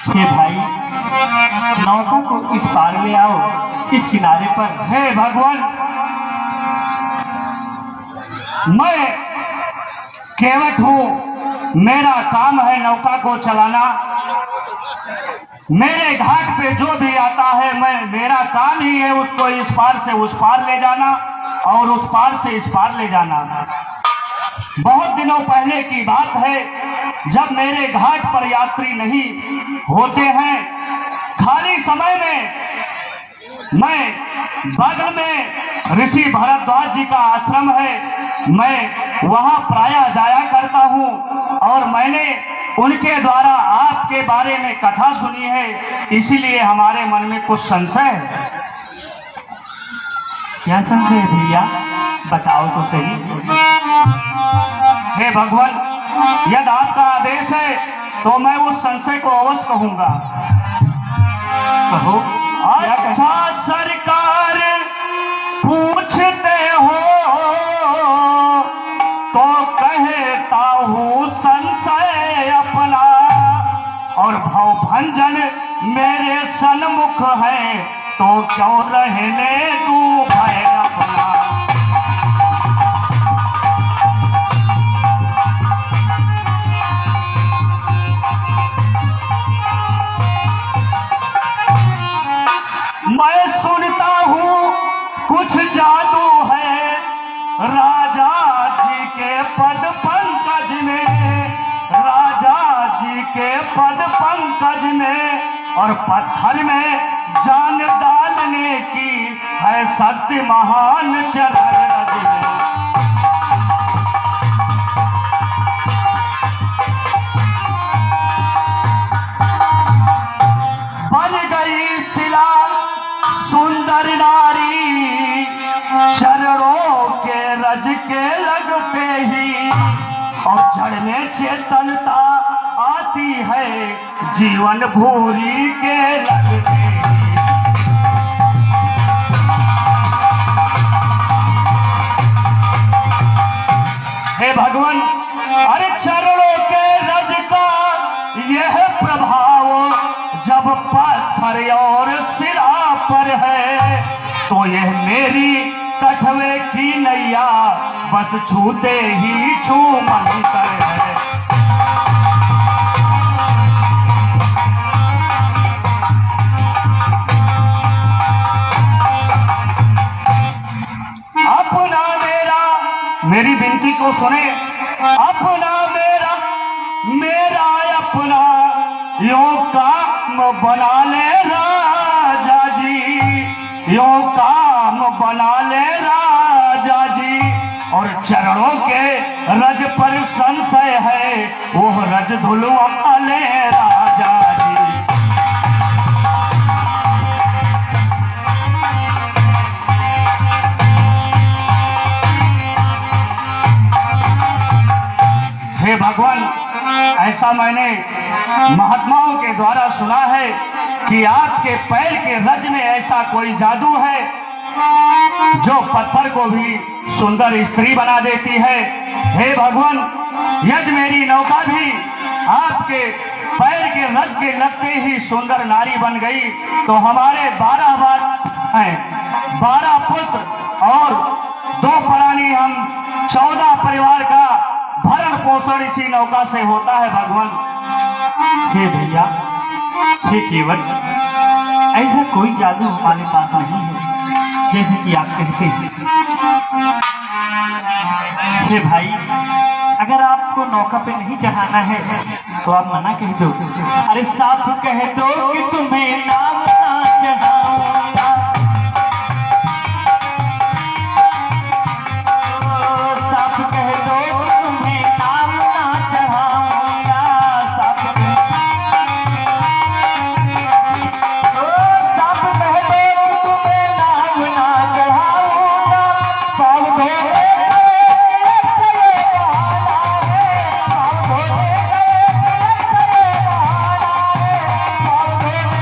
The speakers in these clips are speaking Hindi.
हे भाई, नौका को इस पार ले आओ, इस किनारे पर। हे भगवान, मैं केवट हूँ, मेरा काम है नौका को चलाना। मेरे घाट पे जो भी आता है मेरा काम ही है उसको इस पार से उस पार ले जाना और उस पार से इस पार ले जाना। बहुत दिनों पहले की बात है, जब मेरे घाट पर यात्री नहीं होते हैं, खाली समय में मैं बगल में ऋषि भरद्वाज जी का आश्रम है, मैं वहां प्रायः जाया करता हूं और मैंने उनके द्वारा आपके बारे में कथा सुनी है, इसीलिए हमारे मन में कुछ संशय है। क्या संशय है भैया, बताओ तो सही। हे भगवान, यदि आपका आदेश है तो मैं उस संशय को अवश्य कहूंगा। कहो। अच्छा सरकार पूछते हो तो कहता हूँ संशय अपना, और भवभंजन मेरे सन्मुख है तो क्यों रहने दूं भय अपना। मैं सुनता हूँ कुछ जादू है राजा जी के पद पंकज में, राजा जी के पद पंकज में, और पत्थर में जान डालने की है शक्ति महान चरण रज में। बन गई शिला सुंदर नारी, चरणों के रज के लगते ही और जड़ में चेतनता आती है, जीवन भूरी के लगते ही। हे भगवान, अरे चरणों के रज का यह प्रभाव जब पत्थर और सिरा पर है, तो यह मेरी कठवे की नैया बस छूते ही छू मंतर है। अपना मेरा, मेरी विनती को सुने, अपना मेरा मेरा अपना यो काम बना ले राजा जी, यो काम बना ले राजा जी, और चरणों के रज पर संशय है, वो रज धुलवा ले राजा जी। हे भगवान, ऐसा मैंने महात्माओं के द्वारा सुना है कि आपके पैर के रज में ऐसा कोई जादू है जो पत्थर को भी सुंदर स्त्री बना देती है। हे भगवान, यदि मेरी नौका भी आपके पैर के रज के लगते ही सुंदर नारी बन गई तो हमारे 12 बार हैं, 12 पुत्र और 2 प्राणी, हम 14 परिवार का भरण पोषण इसी नौका से होता है भगवान। हे भैया, हे केवट, ऐसा कोई जादू हमारे पास नहीं है जैसे कि आप कहते हैं। हे भाई, अगर आपको नौका पे नहीं चढ़ाना है तो आप मना कह दो। अरे साफ कह दो कि तुम्हें नाम ना चढ़ाऊंगा, साफ कह दो कि तुम्हें नाम ना चढ़ाऊंगा, साफ कह दो कि तुम्हें नाम ना चढ़ाऊंगा, पाँव धोने चले बहाना है, पाँव धोने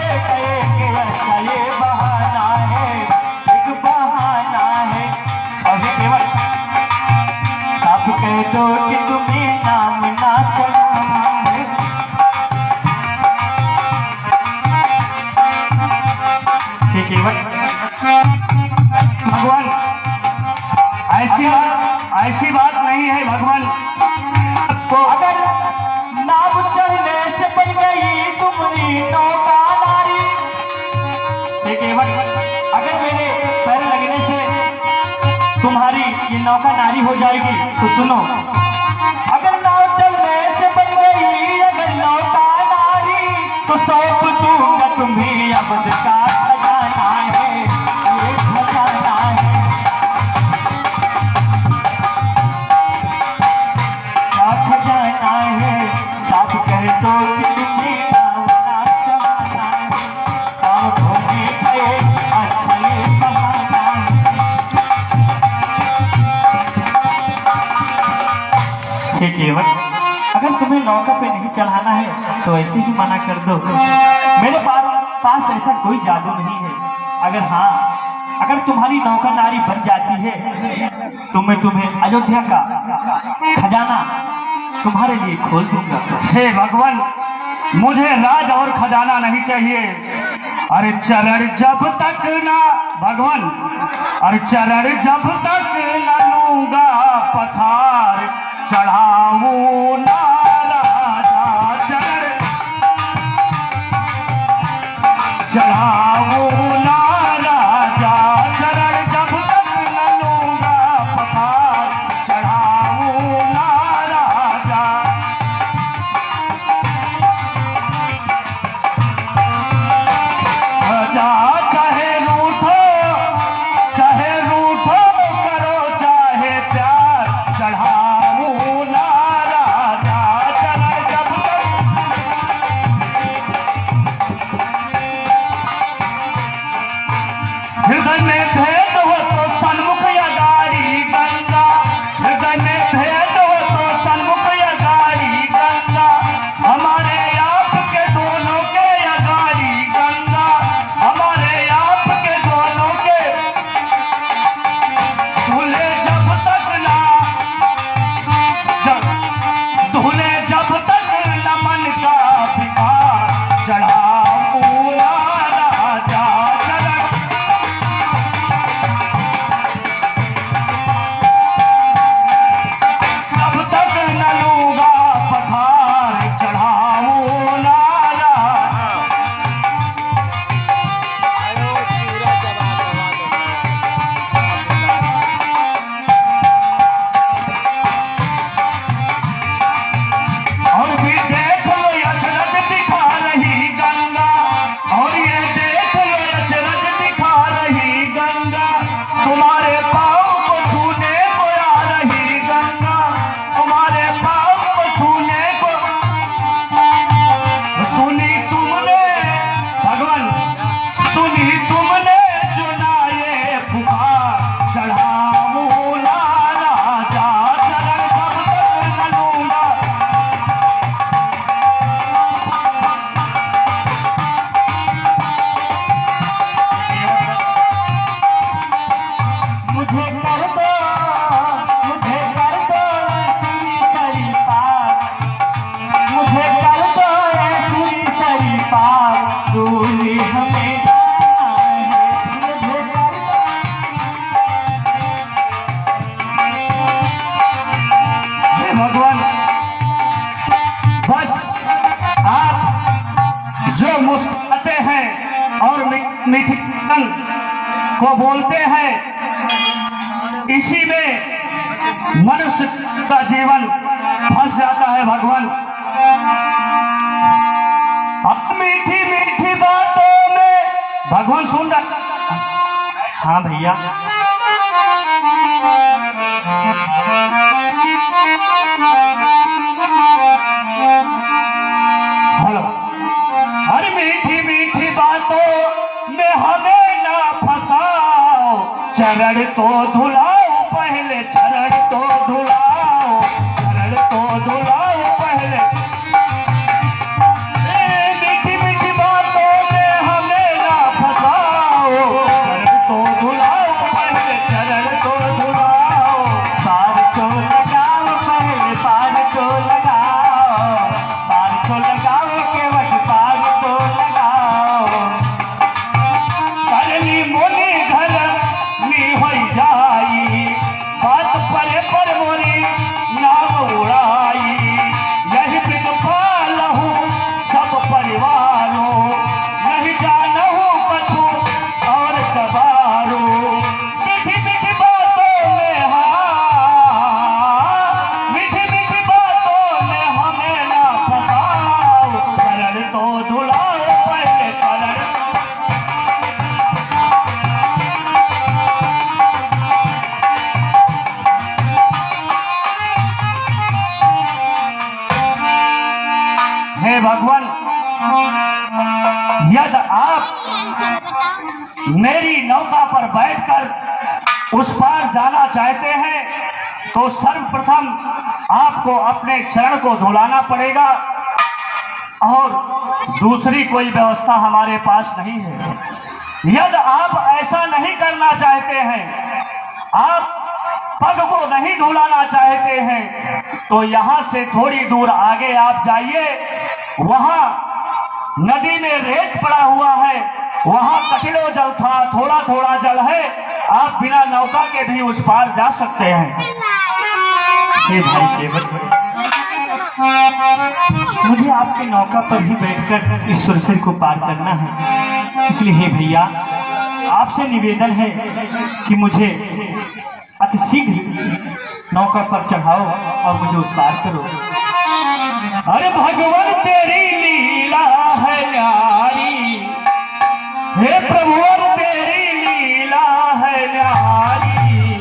ये नौका नारी हो जाएगी। तो सुनो, अगर नाव चलने से बन गई अगर नौका नारी, तो सौंप दूंगा तुम्हें अवध का खजाना है, ये खजाना है। क्या खजाना है, साथ कह दो कि तुम्हें गावना जमाना है, काम धोने का एक अच्छा ये बहाना है। हे केवट, अगर तुम्हें नौका पे नहीं चढ़ाना है तो ऐसे ही मना कर दो। मेरे पास ऐसा कोई जादू नहीं है। अगर हाँ, अगर तुम्हारी नौका नारी बन जाती है तो मैं तुम्हें अयोध्या का खजाना तुम्हारे लिए खोल दूंगा। हे भगवान, मुझे राज और खजाना नहीं चाहिए। अरे चरण जब तक ना भगवान, अरे चरण जब तक न लूंगा पथार, चढ़ाऊं ना राजा चरण, चढ़ाऊं ना राजा चरण जब तक न लूंगा पथार, चढ़ाऊं ना राजा। राजा चाहे रूठो करो चाहे प्यार, चढ़ाऊं ना राजा चरण जब तक। हृदय में भेद हो तो सन्मुख या गाड़ी गंगा, हृदय में भेद हो तो सन्मुख या गाड़ी गंगा, हमारे आप के दोनों के या गाड़ी गंगा, हमारे आप के दोनों के दूल्हे जब तक ना दूल्हे जब तक न मन का विकार, चढ़ाऊं ना राजा चरण, जब तक न लूंगा पथार, चढ़ाऊं ना राजा। और भी देख लो अचरज दिखा रही गंगा, और ये देख लो अचरज दिखा रही गंगा, तुम्हारे पाँव को छूने को आ रही गंगा, तुम्हारे पाँव को छूने को। सुनी तुमने भगवान, सुनी तुमने जो ना ये पुकार, चढ़ाऊं ना राजा चरण जब तक न लूंगा। मुझे कर दो, मुझे कर दो ऐसी सरी पार, मुझे कर दो ऐसी सरी पार, दूरी हमें जाना है, मुझे कर दो। हे भगवान, बस आप जो मुस्कुराते हैं और मीठी रंग को बोलते हैं, इसी में मनुष्य का जीवन फंस जाता है भगवान। अब मीठी मीठी बातों में भगवान सुन रहा। हाँ भैया, हेलो, हर मीठी मीठी बातों में हमें ना फंसाओ, चरण तो धुलाओ पहले, चरण तो धुलाओ, चरण तो धुलाओ पहले। मीठी मीठी बातों में हमें ना फंसाओ, चरण तो धुलाओ पहले, चरण तो धुलाओ। पार को लगाओ पहले, पार को लगाओ, पार को लगाओ केवट, पार को लगाओ। करनी मोनी घर नी हो जाई, यदि आप मेरी नौका पर बैठकर उस पार जाना चाहते हैं तो सर्वप्रथम आपको अपने चरण को धुलाना पड़ेगा और दूसरी कोई व्यवस्था हमारे पास नहीं है। यदि आप ऐसा नहीं करना चाहते हैं, आप पग को नहीं धुलाना चाहते हैं, तो यहां से थोड़ी दूर आगे आप जाइए। वहां नदी में रेत पड़ा हुआ है, वहां कटिलो जल था, थोड़ा थोड़ा जल है, आप बिना नौका के भी उस पार जा सकते हैं। हे भाई केवट, मुझे आपके नौका पर ही बैठकर इस सुरसर को पार करना है। इसलिए हे भैया, आपसे निवेदन है कि मुझे अतिशीघ्र नौका पर चढ़ाओ और मुझे उस पार करो। अरे भगवान तेरी लीला है न्यारी, हे प्रभु तेरी लीला है न्यारी,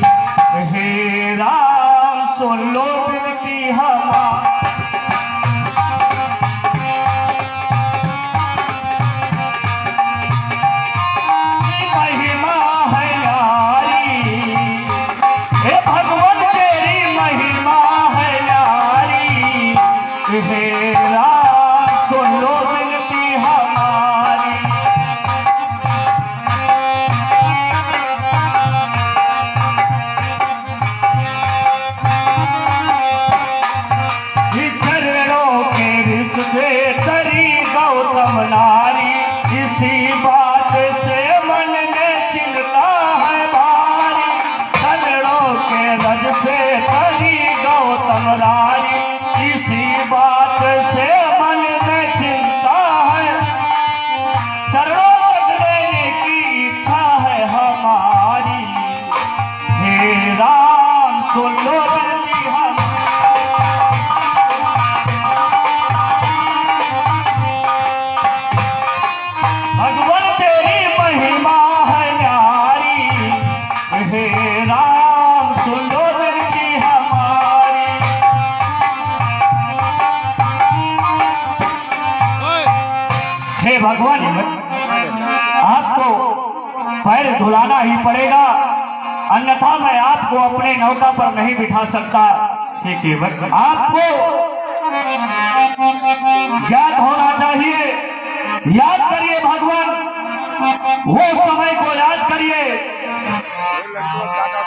हे राम सुन लो विनती हमारी। महिमा है न्यारी, हे भगवान तेरी महिमा है न्यारी, हे राम सुन लो विनती हमारी। चरणों के रिस से तरी गौतम नारी, इसी बात से मन में चिंता है भारी। चरणों के रज से तरी गौतम नारी, इसी बात से मन में चिंता है। चरणों तक लेने की इच्छा है हमारी, हे राम सुन लो विनती हमारी। भगवान तेरी महिमा है न्यारी, हे राम सुन लो विनती हमारी। हे भगवान, आपको पैर धुलाना ही पड़ेगा, अन्यथा मैं आपको अपने नौका पर नहीं बिठा सकता। हे केवट, आपको ज्ञात होना चाहिए, याद करिए भगवान, वो समय को याद करिए।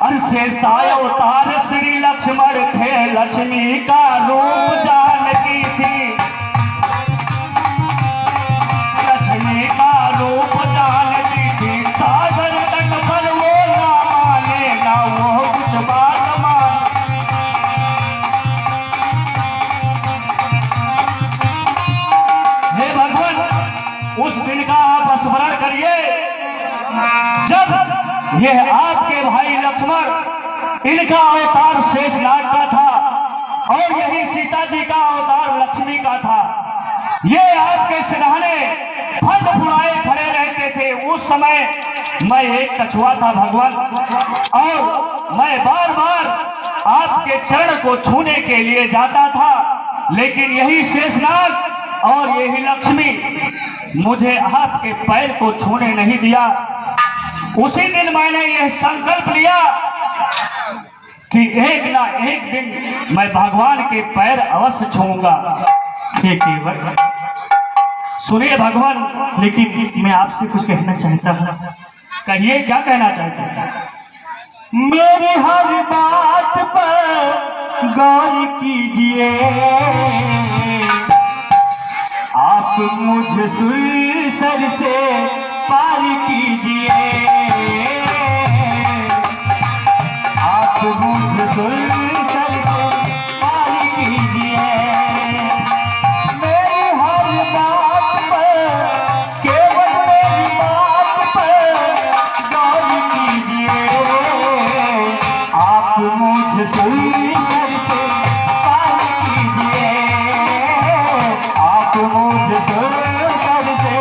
अरसे सावतार श्री लक्ष्मण थे, लक्ष्मी का रूप जानकी थी, लक्ष्मी का रूप जानकी थी। सागर तट पर वो ना माने, ना वो कुछ बात मान। हे भगवान, उस दिन का आप स्मरण करिए जब यह आपके भाई लक्ष्मण, इनका अवतार शेषनाग का था और यही सीता जी का अवतार लक्ष्मी का था। ये आपके सिरहाने फंद फुलाए खड़े रहते थे। उस समय मैं एक कछुआ था भगवान, और मैं बार बार आपके चरण को छूने के लिए जाता था, लेकिन यही शेषनाग और यही लक्ष्मी मुझे आपके पैर को छूने नहीं दिया। उसी दिन मैंने यह संकल्प लिया कि एक ना एक दिन मैं भगवान के पैर अवश्य छूऊंगा। हे केवट, सुनिए भगवान, लेकिन मैं आपसे कुछ कहना चाहता हूँ। कहिए, क्या कहना चाहते हैं? मेरी हर बात पर गौर कीजिए, आप मुझे सुरसर से पार कीजिए, आप मुझे सुरसर से पार कीजिए। मेरी हर बात पर, केवल मेरी बात पर गौर कीजिए, आप मुझे सुरसर से पार कीजिए, आप मुझे सुरसर से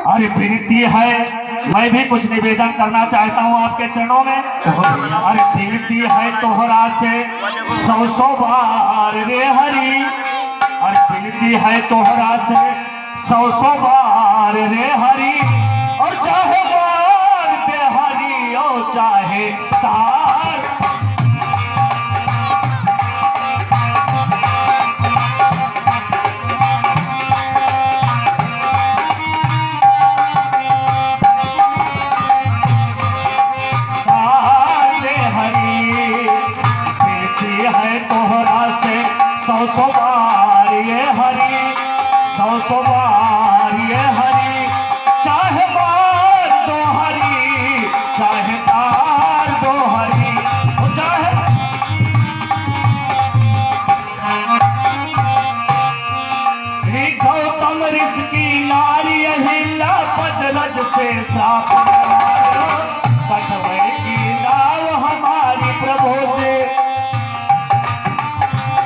अरे विनती है, मैं भी कुछ निवेदन करना चाहता हूँ आपके चरणों में। अरे विनती है तोहरा से 100 बार रे हरि, अरे विनती है तोहरा से 100 बार रे हरि, और चाहे बार दे हरि और चाहे तार। तोहरा से 100 बार ये हरि, 100 बार ये हरि, चाहे बार दो हरि, चाहे तार दो हरि, चाहे गौतम ऋषि की नारी अहिल्या पदरज से साफ कटवे की नाव हमारी प्रभु से,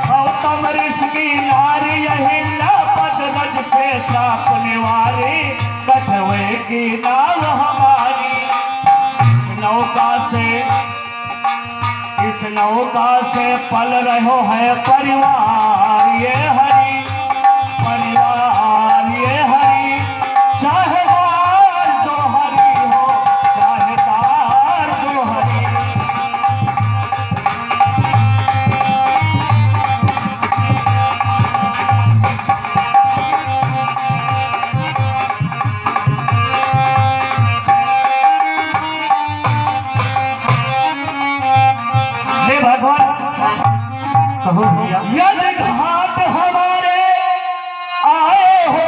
गौतम ऋषि की नारी अहिल्या पदरज से साप निवारी, कटवे की नाव हमारी। इस नौका से पल रहो है परिवार ये हरि, परिवार ये हरि, चाहे बार दो हरि हो, चाहे तार दो हरि। यदि घाट हमारे आए हो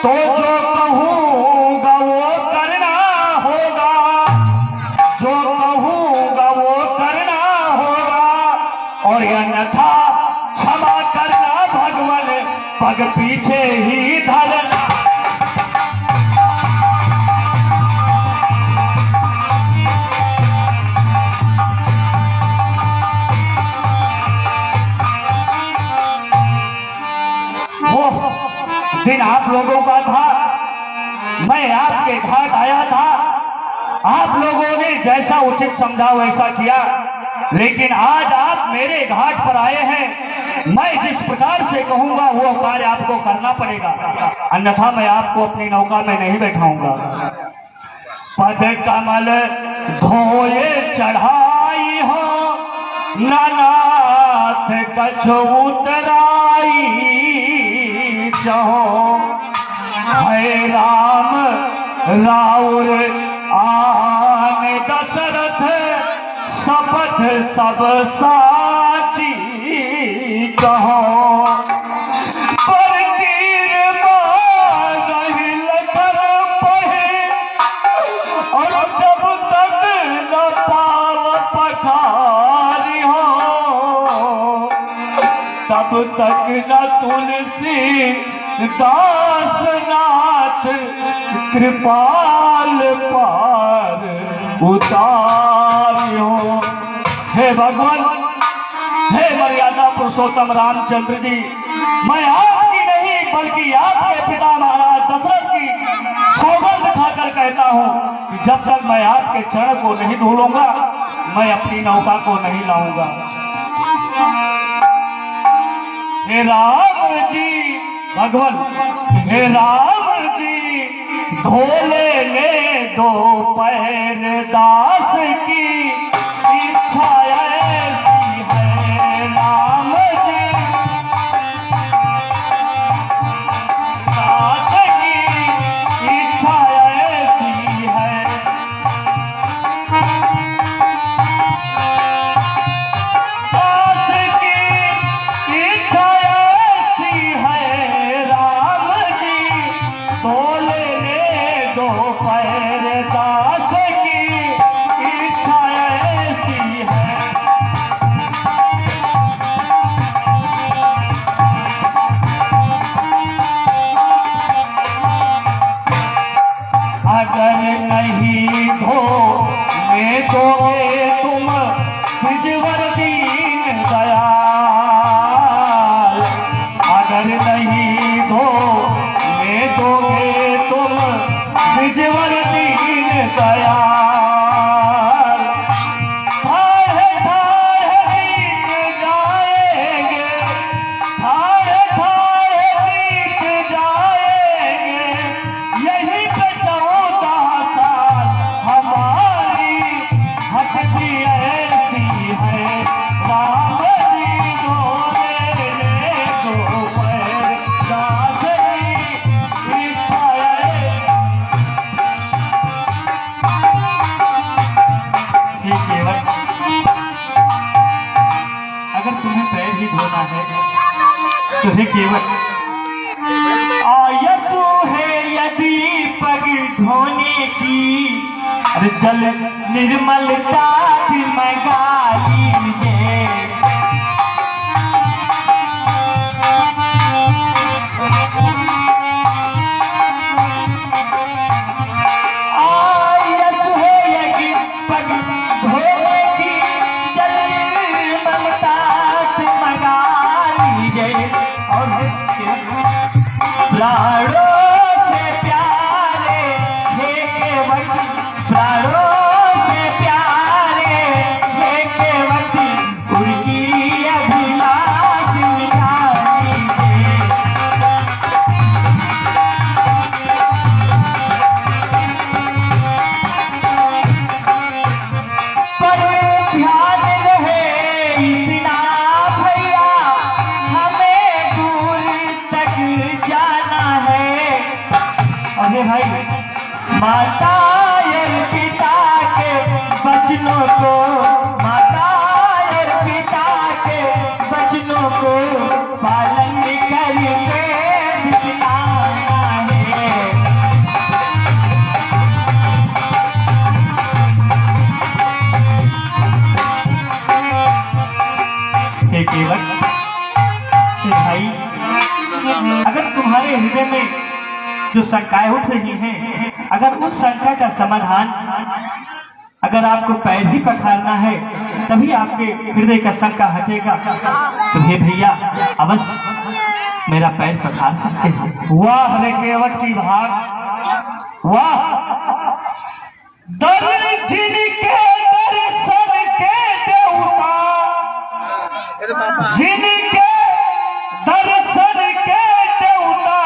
तो जो कहूँगा वो करना होगा, जो कहूँगा वो करना होगा, और अन्यथा क्षमा करना भगवान, पग पीछे ही धरना। दिन आप लोगों का था, मैं आपके घाट आया था, आप लोगों ने जैसा उचित समझा वैसा किया, लेकिन आज आप मेरे घाट पर आए हैं, मैं जिस प्रकार से कहूंगा वो कार्य आपको करना पड़ेगा, अन्यथा मैं आपको अपनी नौका में नहीं बैठाऊंगा। पद कमल धोए चढ़ाई हो, नानाथ कछु उतराई चहो, है राम राउर आन दशरथ, शपथ सब साची कहो, पर तीर मारहि लखन पहे, और जब तक न पाव पठारी हो, तब तक न तुलसी दास नाथ कृपाल पार उतारियो। हे भगवान, हे मर्यादा पुरुषोत्तम रामचंद्र जी, मैं आपकी नहीं बल्कि आपके पिता महाराज दशरथ की सौगंध खाकर कहता हूँ कि जब तक मैं आपके चरण को नहीं धुलूंगा, मैं अपनी नौका को नहीं लाऊंगा। हे राम जी, भगवान, हे राम जी, धोले ले दो पैर दास की इच्छा ऐसी है राम जी, दास की इच्छा ऐसी है, दास की इच्छा ऐसी है राम जी, धोले ले दो पैर दास की इच्छा ऐसी है। अगर नहीं धोने दोगे तुम बिजवर दीन दयाल, अगर नहीं धोने दोगे तुम सिजवर दीन दयाल थारे थारे बीत जाएंगे, थारे थारे बीत जाएंगे, यही पे 14 साल हमारी हटती ऐसी है। राम जी गोरे ले दो पैर, दास की इच्छा है। हे केवट, अगर तुम्हें पैर ही धोना है तो हे केवट, आयतु है यदि पग धोने की, अरे जल निर्मलता मंगा लीजिए। आयत है यदि पग धोने की, जल निर्मलता मंगा लीजिए। और प्राणों से प्यारे हे केवट, प्राणों से प्यारे हे केवट, उनकी अभिलाष मिटा लीजिए। पर ध्यान रहे इतना भैया, हमें दूर तक जाना है। अरे भाई, माता और पिता के बचनों को, माता और पिता के बचनों को पालन करके दिखलाना है। हे केवट, हे भाई, अगर तुम्हारे हृदय में जो शंकाएं उठ रही हैं, अगर उस शंका का समाधान, अगर आपको पैर ही पखारना है तभी आपके हृदय का शंका हटेगा, तो हे भैया अवश्य मेरा पैर पखार सकते हैं। वाह रे केवट की भाग, वाह। दर जिनके दर्शन के देवता, जिनके दर्शन के देवता,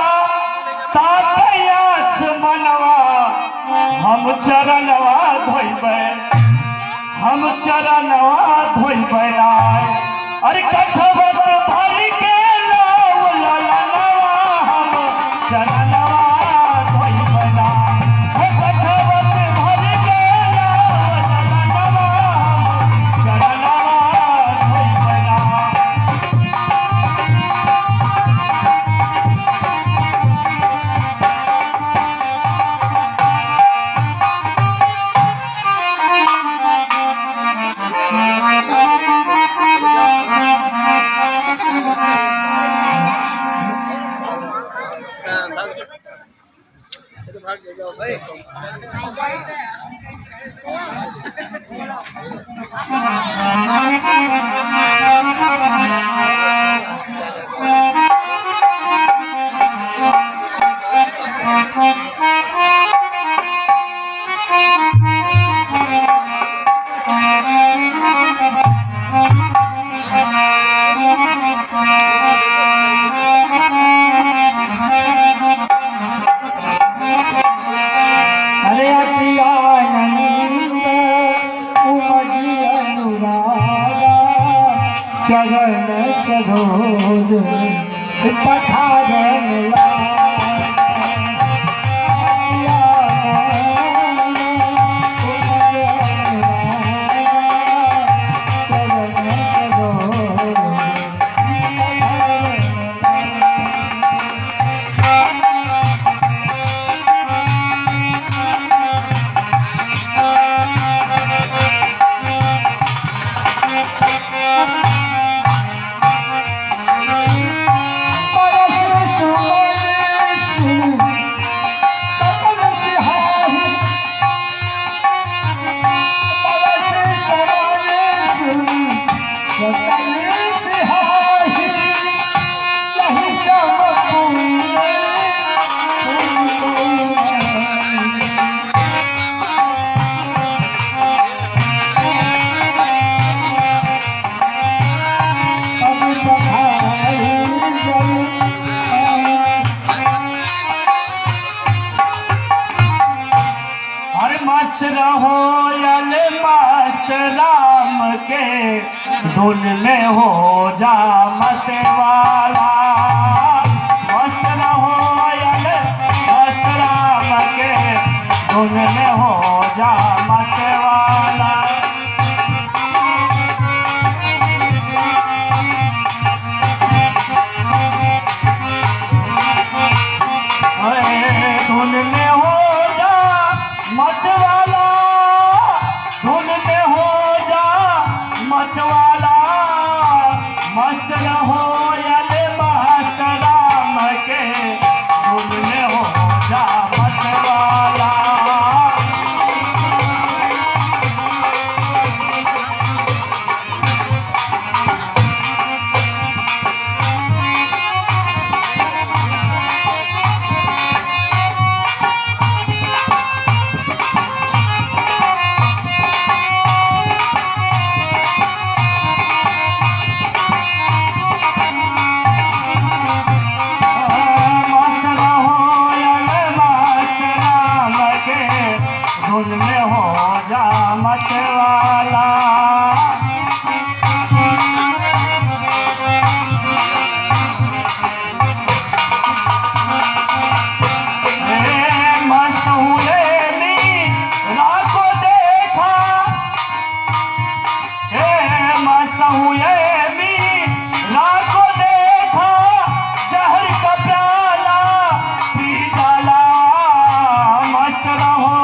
ताकयास मनवा हम चरणवा धोइबे, हम चरणवा धोइबे आए। अरे कठवत भर के लाव ललनवा हम चरणवा धोइबे आए। हे कठवत भर के लाव ललनवा हम चरणवा धोइबे आए। अरे अतियानंद उमगी अनुरागा, चरण सरोज पठारन परस सुमन मस्त रहो यल मस्त राम के धुन में हो जा मत वाला। मस्त रहो यल मस्त राम के धुन में हो जा मत वाला। धुन में हो जा मत वाला, धुन में हो जा मत वाला। मस्त रहो यल मस्त राम के धुन में हो जा मत वाला। धुन में हो जा मत वाला। मस्त हुए मीरा को देखा, मस्त हुए मीरा को देखा, जहर का प्याला पी डाला। मस्त रहो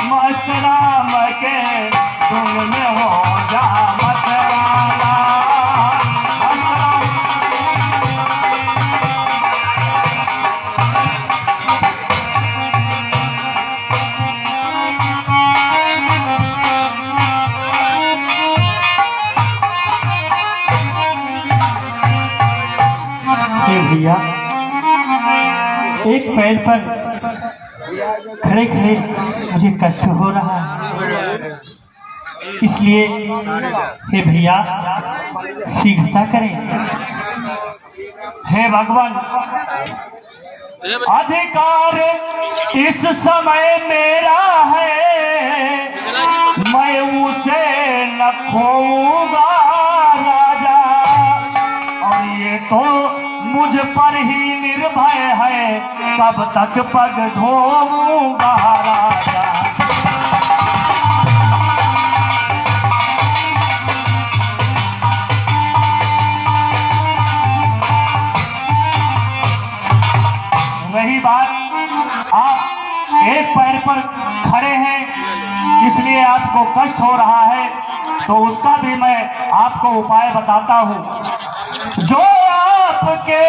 मस्त राम के धुन में हो जा मत वाला। भैया एक पैर पर खड़े खड़े मुझे कष्ट हो रहा है, इसलिए हे भैया शीघ्रता करें। हे भगवान, अधिकार इस समय मेरा है, मैं उसे न खोऊंगा राजा। और ये तो मुझ पर ही निर्भय है, कब तक पग धोऊंगा राजा। वही बात, आप एक पैर पर खड़े हैं इसलिए आपको कष्ट हो रहा है, तो उसका भी मैं आपको उपाय बताता हूं। जो आपके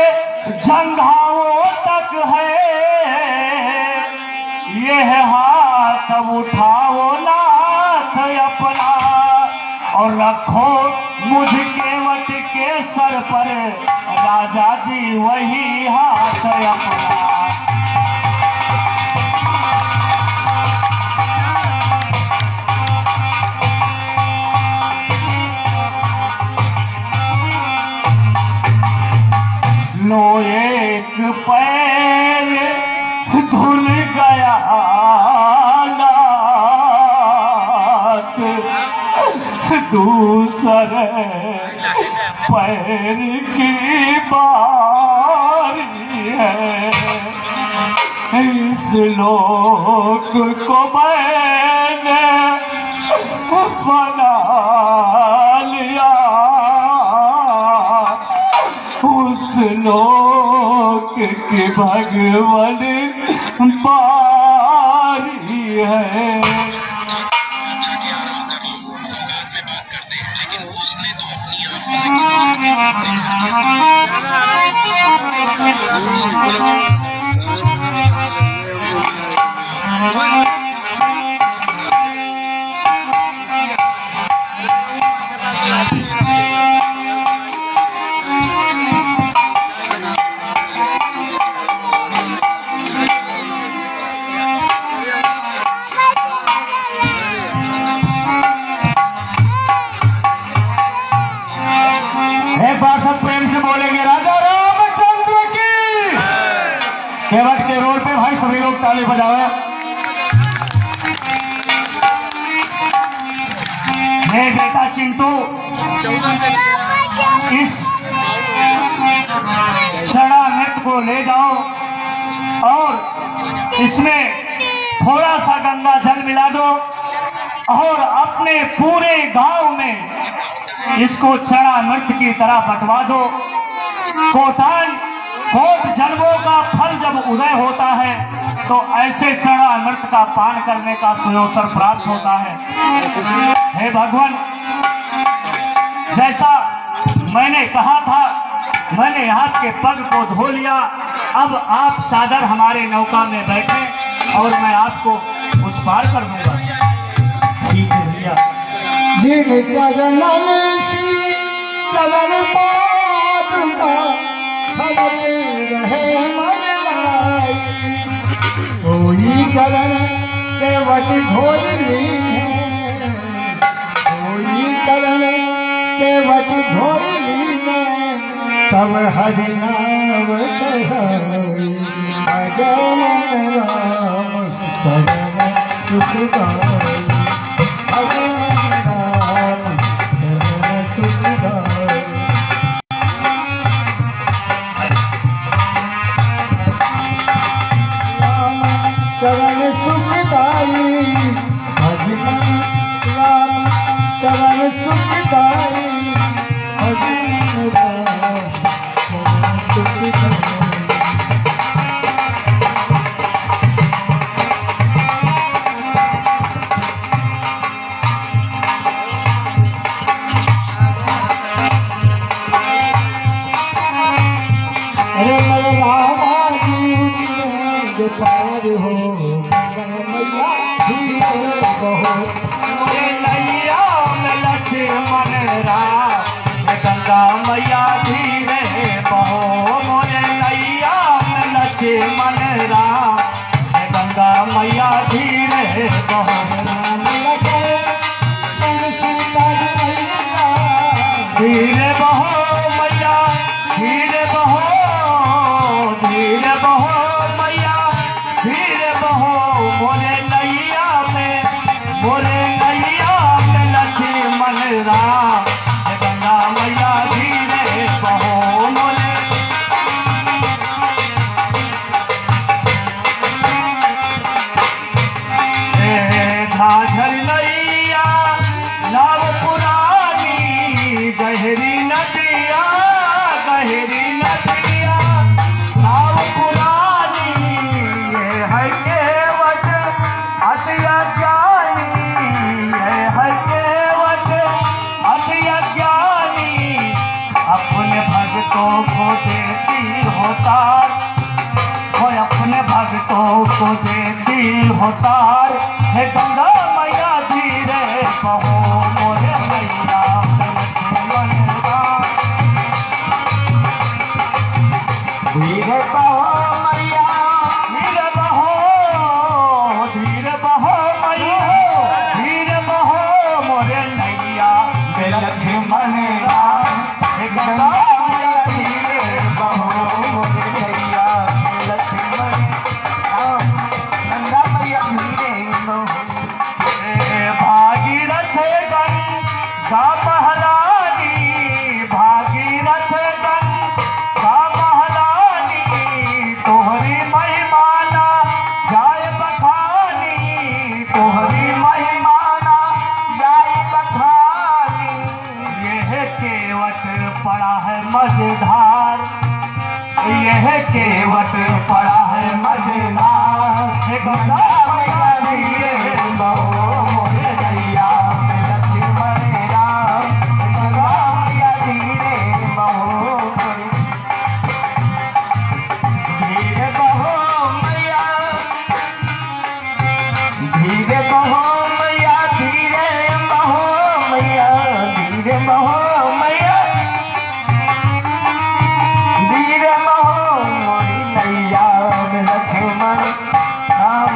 जंघाओं तक है, यह हाथ उठाओ नाथ अपना, और रखो मुझ केवट के सर पर राजा जी वही हाथ अपना। लो एक पैर धुल गया नाथ, दूसरे पैर की बारी है। इस लोक को मैंने बना लिया, उस लोक की भगवान बारी है। एक बार सब प्रेम से बोलेंगे राजा रामचंद्र की। केवट के रोड पे भाई सभी लोग ताली बजावे। चिंटू इस छड़ा नृत्य को ले जाओ और इसमें थोड़ा सा गंगा जल मिला दो और अपने पूरे गांव में इसको छड़ा नृत्य की तरह बंटवा दो। कोट जन्मों का फल जब उदय होता है तो ऐसे चढ़ा नृत्य का पान करने का सुअवसर प्राप्त होता है। हे भगवान, जैसा मैंने कहा था, मैंने आपके पग को धो लिया। अब आप सादर हमारे नौका में बैठे और मैं आपको उस पार कर दूंगा। ठीक है भैया। कोई करण केवट ढोलनी है, कोई करण केवट ढोलनी में सब हरि नाम सहाई। भजन राम चरण सुखदाई, भजन राम चरण सुखदाई। चरण सुखदाई, भजन राम चरण सुखदाई, भजन राम चरण सुखदाई। अरे मेरे रामा जी पार हो मैया धीरे बहो, मोरे नैया में लक्ष्मण राम, गंगा मैया धीरे बहो। मोरे नैया में लक्ष्मण राम, गंगा मैया धीरे बहो। धीरे बहो मैया, धीरे बहो, धीरे बहो मैया, धीरे बहो। मोरे नैया में, मोरे नैया में लक्ष्मण राम, गंगा मैया धीरे बहो। मोरे झाझर नैया नाव पुरानी, गहरी नदिया, गहरी नदिया नाव पुरानी। ये है केवट अतिया ज्ञानी, ये है केवट अतिया ज्ञानी। अपने भक्तों को देती होतार, कोई अपने भक्तों को देती होतार। हे गंगा मैया धीरे बहो, मोरे मैया लक्ष्मण राम। धीरे बहो मैया, धीरे बहो, धीरे बहो मैया, धीरे बहो। मोरे नैया में लक्ष्मण राम, हे गंगा मैया धीरे बहो। मोरे नैया में लक्ष्मण राम, गंगा मैया धीरे बहो। भागीरथ गंगा महारानी, भागीरथ गंगा महारानी। तोहरी महिमाना जाय बखानी, तोहरी महिमाना जाय बखानी। यह केवट पड़ा है मझधार, यह केवट पड़ा है मझधार। हे गंगा मैया धीरे बहो, मोरे नैया में लक्ष्मण राम, गंगा मैया धीरे बहो। धीरे बहो मैया, धीरे बहो मैया, धीरे बहो मैया, धीरे बहो मैया, धीरे बहो। मोरी नैया में लक्ष्मण राम,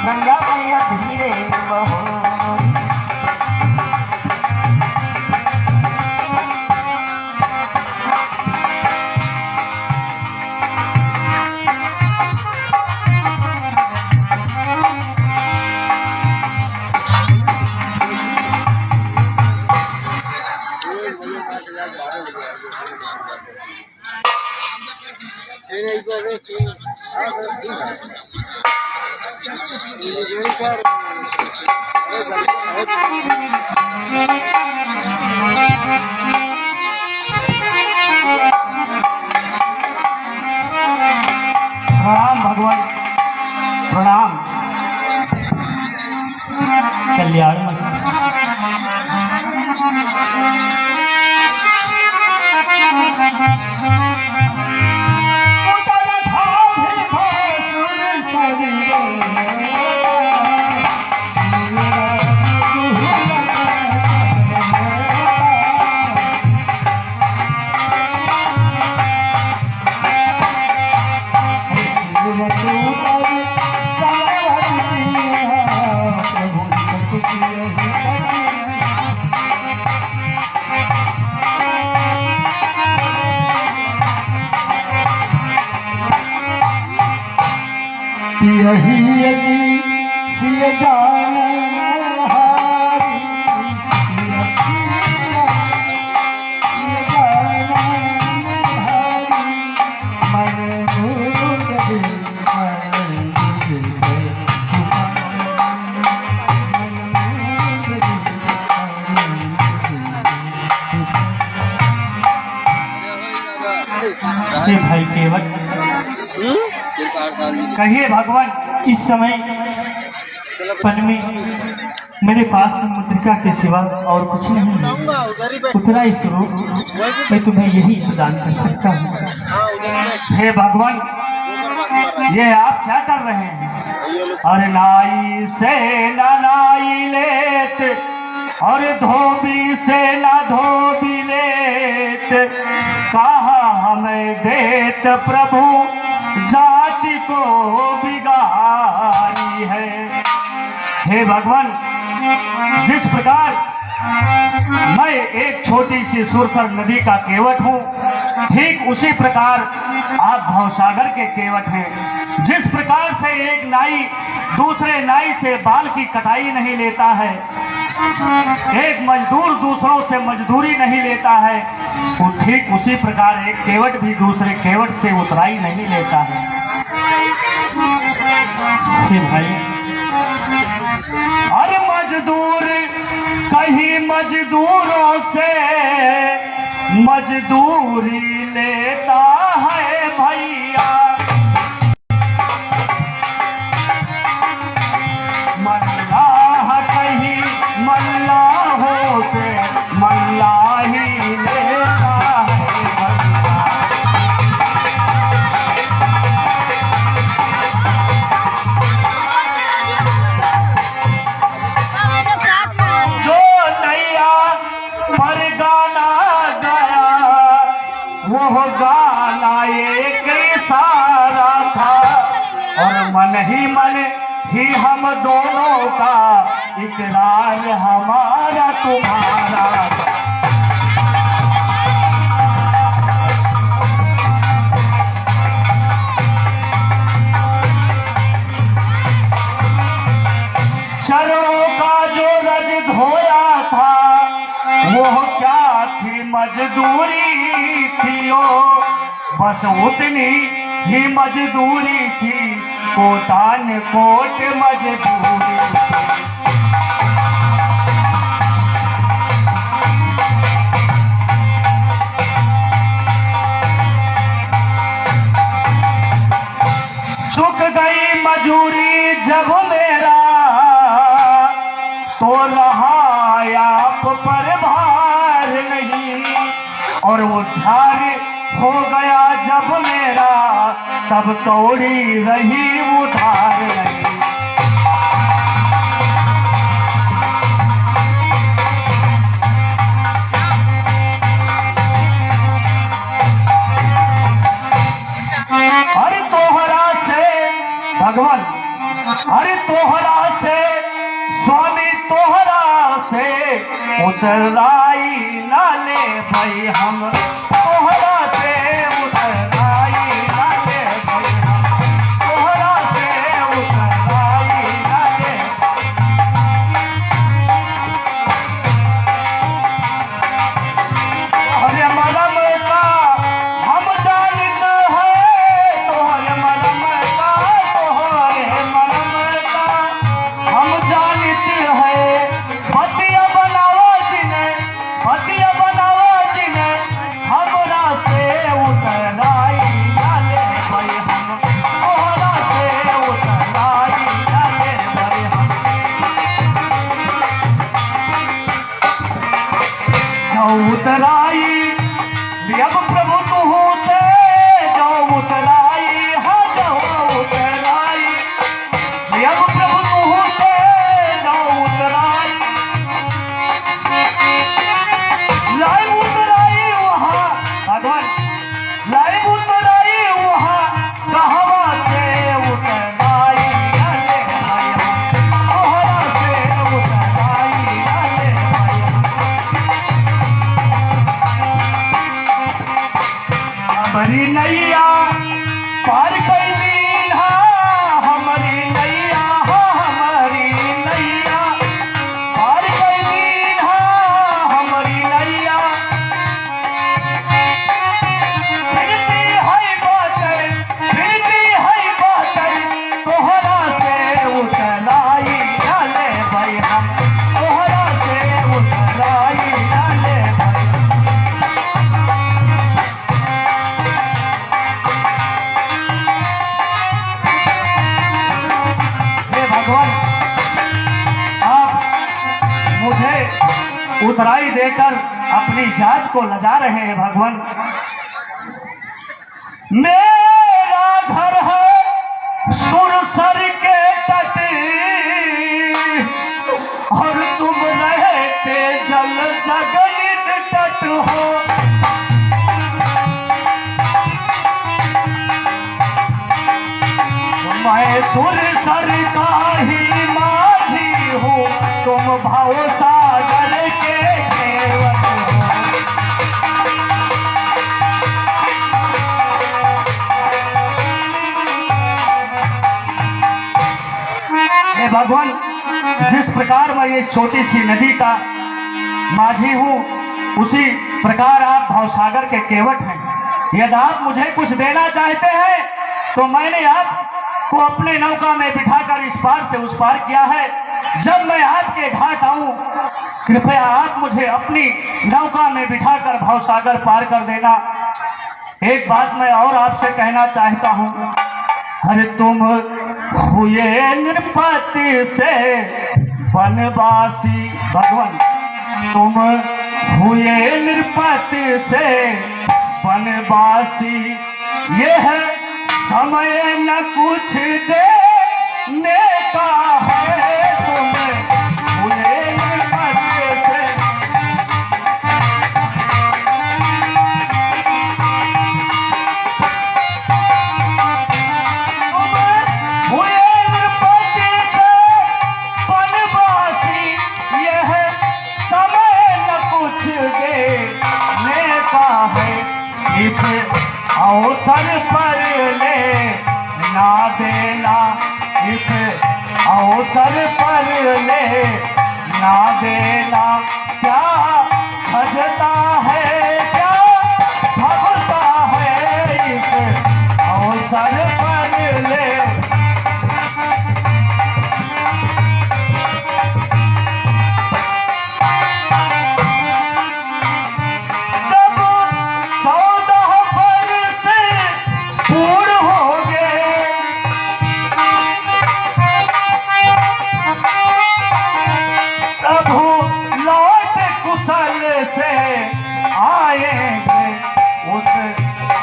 गंगा मैया धीरे बहो। प्रणाम भगवान, प्रणाम। कल्याण मस्त यही यही सिय जान हारी हे भाई केवट, कहिए भगवान। इस समय पन में मेरे पास मुद्रिका के सिवा और कुछ नहीं है। उतना ही स्वरूप मैं तुम्हें यही प्रदान कर सकता हूँ। हे भगवान, ये आप क्या कर रहे हैं? अरे नाई से ना नाई लेत और धोबी से ना धोबी लेत, कहा हमें देत प्रभु जाति को बिगाड़ी है। हे भगवान, जिस प्रकार मैं एक छोटी सी सुरसर नदी का केवट हूँ, ठीक उसी प्रकार आप भवसागर के केवट हैं। जिस प्रकार से एक नाई दूसरे नाई से बाल की कटाई नहीं लेता है, एक मजदूर दूसरों से मजदूरी नहीं लेता है, तो ठीक उसी प्रकार एक केवट भी दूसरे केवट से उतराई नहीं लेता है। हे भाई, अरे मजदूर कहीं मजदूरों से मजदूरी लेता है भैया, मल्लाह कहीं मल्लाहों से मल्लाही लेता है भैया। जो नैया पर गाना गाया, वो गाना एक इशारा था, और मन ही मन ही हम दोनों का इकरार हमारा तुम्हारा था। चरणों का जो रज धोया था, वो क्या थी मजदूरी थी, ओ बस उतनी ही मजदूरी थी, कोटान कोट मजदूरी थी। चुक गई मजूरी जब मेरा, तो रहा आप पर भार नहीं, और वो झार हो गया जब मेरा, तब तोड़ी रही उधार नहीं। अरे तोहरा से भगवान, अरे तोहरा से स्वामी, तोहरा से उतराई ना ले भाई हम, तोहरा से उतराई ना ले भाई हम, तोहरा से उतराई ना ले। तोहरे मरम का हम जानत है, तोहरे मरम का, तोहरे मरम का उतराई अब प्रभु तू से जो उतराई, हाँ जो उतराई अब प्रभु तू से जो उतराई, लाइव उतराई वहाँ भगवान, लाइव उतराई वहाँ कहवा से उतराई, अरे भैया कोहरा से उतराई, अरे भैया हमारी नैया पार कर दीना, हमारी नैया, हमारी नैया पार कर दीना, हमारी नैया फिरती है बातें तोहरा से उतराई, अरे भाई हम तोहरा से उतराई, अरे भाई भगवान आप मुझे उतराई देकर अपनी जात को लजा रहे हैं भगवान। मेरा घर है सुरसर के तट और तुम रहते जल जगलित तट हो, मैं सुरसर का ही माझी हूँ, तुम भाव सागर के केवट हो। हे भगवान, जिस प्रकार मैं ये छोटी सी नदी का माझी हूँ, उसी प्रकार आप भावसागर के केवट हैं। यदि आप मुझे कुछ देना चाहते हैं तो मैंने आपको अपने नौका में बिठाकर इस पार से उस पार किया है। जब मैं आपके घाट आऊं, कृपया आप मुझे अपनी नौका में बिठाकर भावसागर पार कर देना। एक बात मैं और आपसे कहना चाहता हूं, अरे तुम हुए नृपति से वनवासी, भगवान तुम हुए नृपति से वनवासी, यह समय न कुछ देने का है, तुम हुए नृपति से इस अवसर पर ले ना देना, इस अवसर पर ले ना देना, क्या सजता है क्या भगता है, इस अवसर पर ले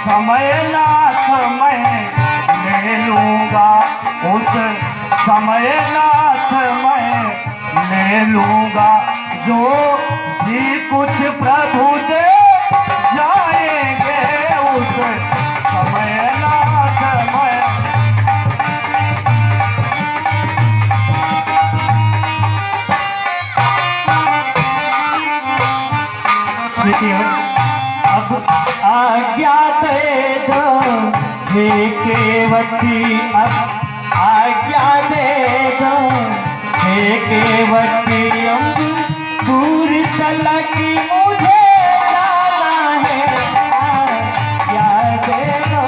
समय नाथ मैं ले लूंगा, उस समय नाथ मैं ले लूंगा, जो भी कुछ प्रभु दे जाएंगे, उस समय नाथ मैं अब आज्ञा दे दो हे केवटी, अब आज्ञा दे दो हे केवटी, दूर चला कि मुझे जाना है, आज्ञा दे दो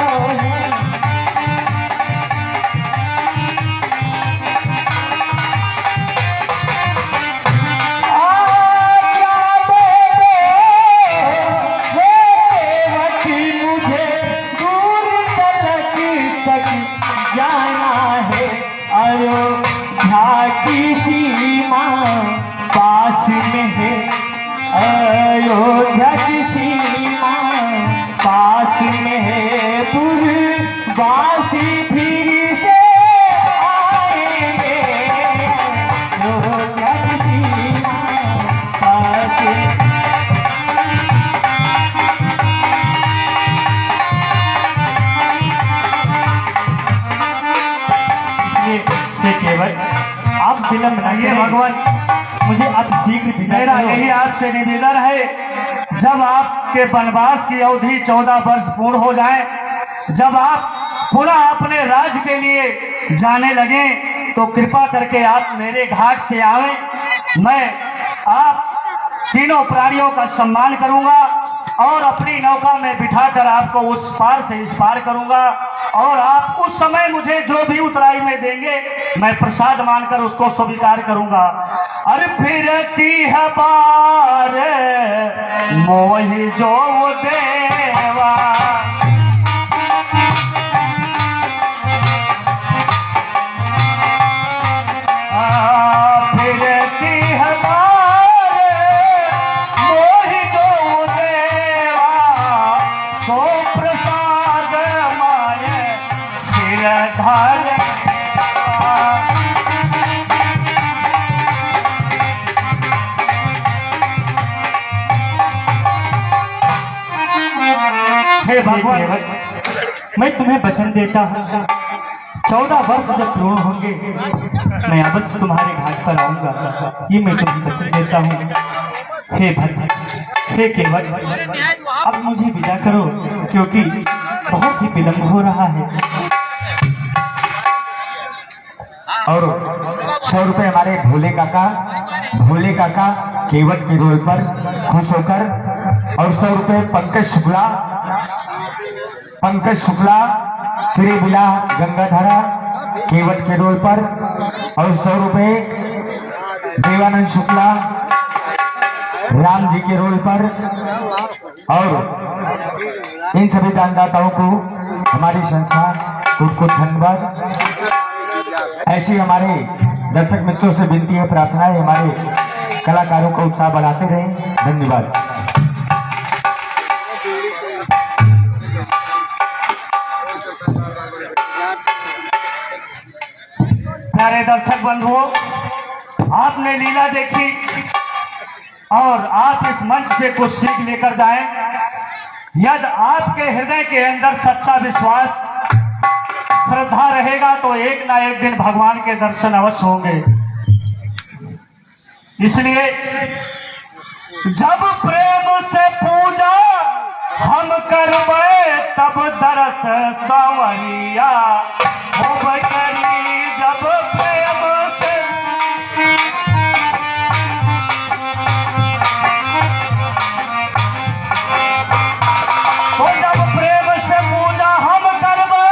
अयोध्या की सीमा पास में है पुरवासी फिर से आएंगे। अयोध्या की सीमा पास ये केवल आप विलंब न ये करें। भगवान, मुझे अब शीघ्र विदा मेरा करो। यही आपसे निवेदन है, जब आपके वनवास की अवधि 14 वर्ष पूर्ण हो जाए, जब आप पुनः अपने राज्य के लिए जाने लगे, तो कृपा करके आप मेरे घाट से आवे। मैं आप तीनों प्राणियों का सम्मान करूंगा और अपनी नौका में बिठाकर आपको उस पार से इस पार करूंगा, और आप उस समय मुझे जो भी उतराई में देंगे मैं प्रसाद मानकर उसको स्वीकार करूंगा। अरे फिरती है बार मोहि जो देवा, फिरती है बार मोहि जो देवा, सो प्रसाद माय सिर धर। हे भगवान, मैं तुम्हें वचन देता हूँ 14 वर्ष जब पूर्ण होंगे मैं अवश्य तुम्हारे घाट पर आऊंगा। ये मैं तुम्हें वचन देता हूँ। हे भगवान, हे केवल अब मुझे विदा करो, क्योंकि बहुत ही विलंब हो रहा है। और 100 रुपए हमारे भोले काका केवट के रोल पर खुश होकर, और 100 रुपए पंकज शुक्ला श्री बिला गंगाधारा केवट के रोल पर, और 100 रुपए देवानंद शुक्ला राम जी के रोल पर। और इन सभी दानदाताओं को हमारी संस्था को धन्यवाद। ऐसी हमारे दर्शक मित्रों से विनती है, प्रार्थना है, हमारे कलाकारों का उत्साह बढ़ाते रहें। धन्यवाद। प्यारे दर्शक बंधुओं, आपने लीला देखी और आप इस मंच से कुछ सीख लेकर जाएं। यदि आपके हृदय के अंदर सच्चा विश्वास श्रद्धा रहेगा तो एक ना एक दिन भगवान के दर्शन अवश्य होंगे। इसलिए जब प्रेम से पूजा हम करबे तब दरस सांवरिया होबे करी। जब प्रेम से तो जब प्रेम से पूजा हम करबे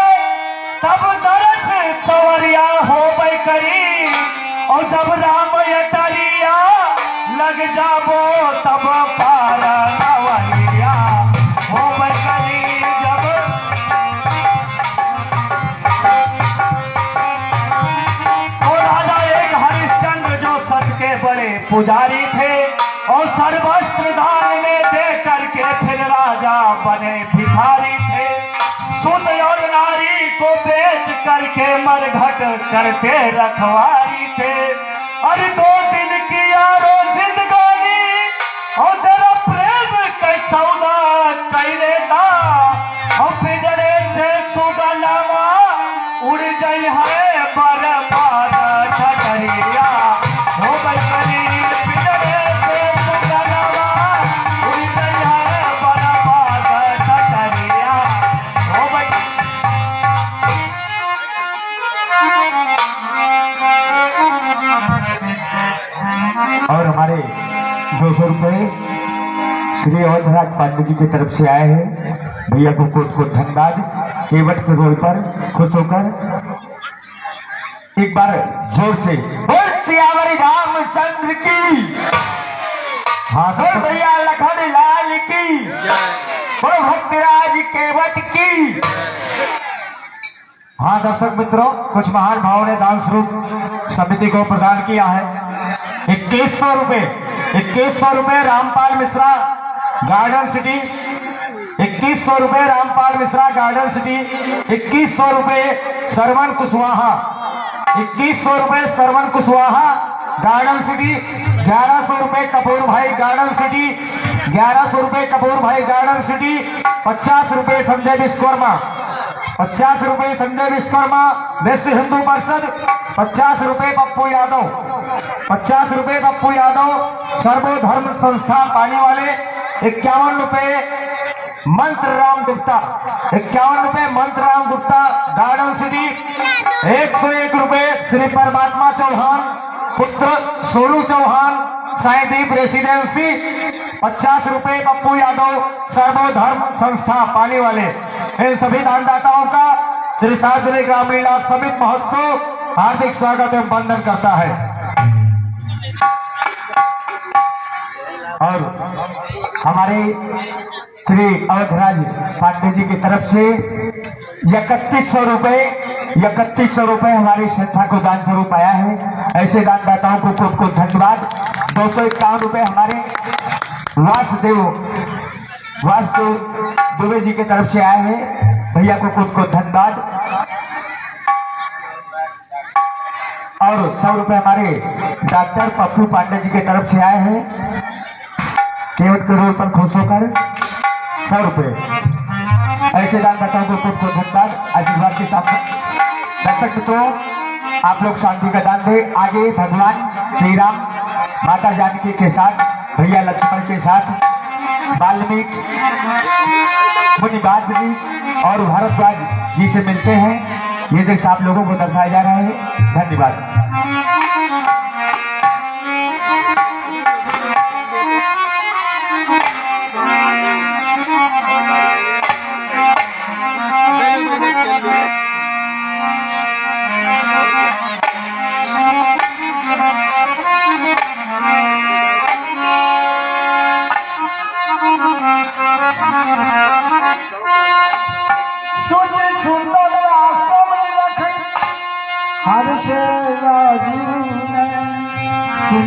तब दरस सांवरिया होबे करी। और जब राम अटरिया लग जाबो तब पार नवरिया होबे करी। जब तो राजा एक हरिश्चंद्र जो सत के बड़े पुजारी थे और सर्वस्त्र दान में दे करके फिर राजा बने भिखारी थे। सुत और नारी को बेच करके मरघट करते रखवारी थे। अरे 2 दिन की यारो जिंदगानी और तेरा प्रेम के सौदा कैले दा। और पिंजरे से सुगनमा उड़ जाई है बर्बाद ठठरिया हो गई करी। पिंजरे से सुगनमा उड़ जाई है बर्बाद ठठरिया हो गई। और हमारे 200 रुपए श्री अवधराज पांडे जी की तरफ से आए हैं। भैया को कोट धन्यवाद। केवट के रोल पर खुश होकर एक बार जोर से बोल सियावरी रामचंद्र की, हाँ भैया लखन लाल की, बोल भक्तराज केवट की। हाँ दर्शक मित्रों, कुछ महान भाव ने दान स्वरूप समिति को प्रदान किया है। 2100 रुपए, 2100 रुपए रामपाल मिश्रा गार्डन सिटी, 2100 रुपए रामपाल मिश्रा गार्डन सिटी, 2100 रुपए सरवण कुशवाहा, 2100 रुपए सरवण कुशवाहा गार्डन सिटी, 1100 रुपए कपूर भाई गार्डन सिटी, 1100 रुपए कपूर भाई गार्डन सिटी, 50 रुपए संजय विश्वकर्मा, 50 रुपए संजय विश्वकर्मा विश्व हिंदू परिषद, 50 रुपए पप्पू यादव, 50 रुपए पप्पू यादव सर्वधर्म संस्था पानी वाले, 51 रुपए मंत्र राम गुप्ता, 51 रुपए मंत्र राम गुप्ता गार्डन सिटी, 101 रुपए श्री परमात्मा चौहान पुत्र सोनू चौहान साईदीप रेसिडेंसी, 50 रुपए पप्पू यादव सर्वधर्म संस्था पानी वाले। इन सभी दानदाताओं का श्री सार्वजनिक रामलीला समिति महोत्सव हार्दिक स्वागत एवं वंदन करता है। और हमारे श्री अवधराज पांडे जी की तरफ से 3100 रुपए हमारी संस्था को दान स्वरूप आया है। ऐसे दानदाताओं को खूब धन्यवाद। 251 रुपए हमारे वासुदेव दुबे जी की तरफ से आए हैं, भैया को खूब धन्यवाद। और 100 रुपए हमारे डॉक्टर पप्पू पांडे जी की तरफ से आए हैं, केवट के रोल पर खुश होकर 100 रुपए। ऐसे दानदाताओं को खूब धन्यवाद। आशीर्वाद के साथ दर्शक तो आप लोग शांति का दान दे। आगे भगवान श्री राम माता जानकी के साथ, भैया लक्ष्मण के साथ, वाल्मीकि मुनिबाद जी और भारद्वाज जी से मिलते हैं। ये दृश्य आप लोगों को दर्शाया जा रहा है। धन्यवाद।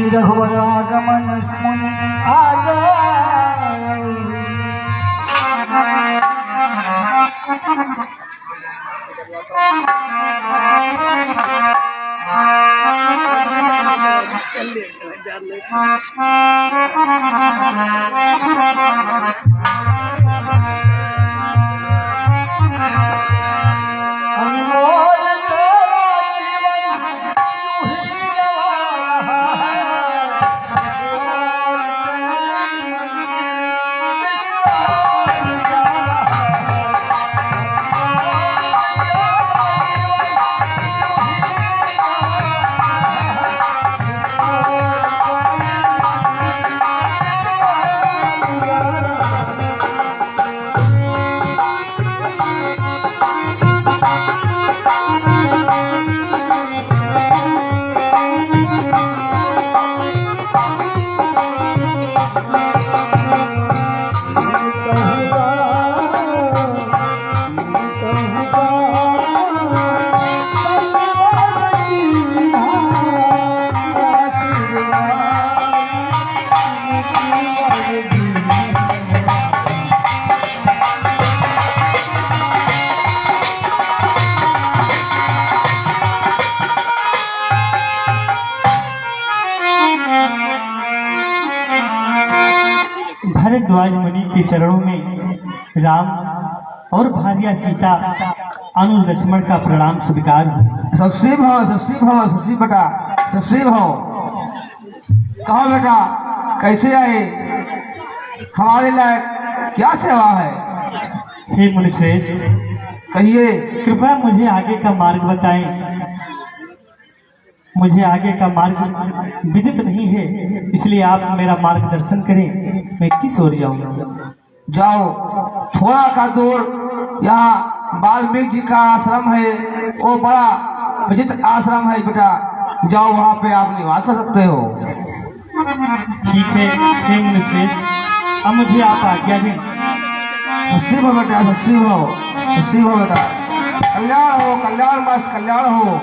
रघुवर आगमन मुनि भारद्वाज मुनि के चरणों में राम और भार्या सीता अनु लक्ष्मण का प्रणाम स्वीकार। सस्सी बेटा, सस्सी भाव। कहो बेटा, कैसे आए? हमारे लायक क्या सेवा है? हे मुनिश्रेष्ठ, कहिए। कृपया मुझे आगे का मार्ग बताएं। मुझे आगे का मार्ग विदित नहीं है, इसलिए आप मेरा मार्गदर्शन करें। मैं किस ओर जाऊँ? जाओ, थोड़ा का दूर यहाँ वाल्मीकि जी का आश्रम है, वो बड़ा विचित्र आश्रम है बेटा। जाओ, वहाँ पे आप निवास कर सकते हो। ठीक है हे मुनिश्रेष्ठ, अब मुझे आप आज्ञा दें। सस्सी हो बेटा, सस्सी हो बेटा। कल्याण हो, कल्याण मस्त कल्याण हो।